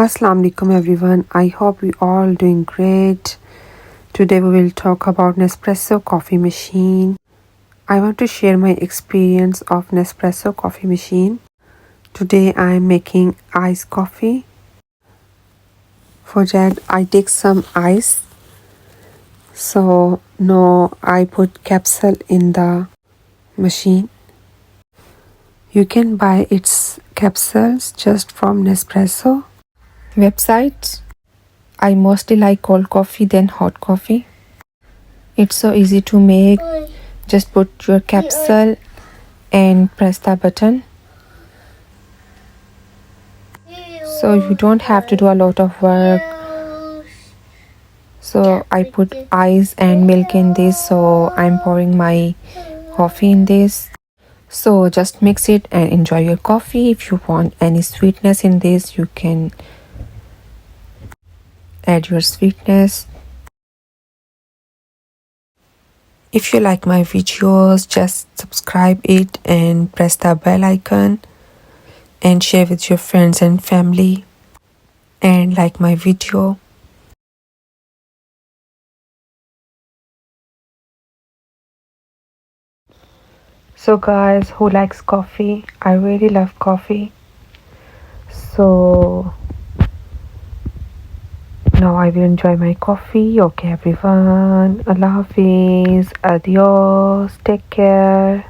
Assalamu alaikum everyone. I hope you all doing great. Today we will talk about Nespresso coffee machine. I want to share my experience of Nespresso coffee machine. Today I am making iced coffee. For that I take some ice. So now I put capsule in the machine. You can buy its capsules just from Nespresso website. I mostly like cold coffee than hot coffee. It's so easy to make. Just put your capsule and press the button. So you don't have to do a lot of work. So I put ice and milk in this. So I'm pouring my coffee in this. So just mix it and enjoy your coffee. If you want any sweetness in this, you can add your sweetness. If you like my videos, just subscribe it and press the bell icon and share with your friends and family and like my video. So guys, who likes coffee? I really love coffee. So now I will enjoy my coffee. Okay everyone, Allah Hafiz, adios, take care.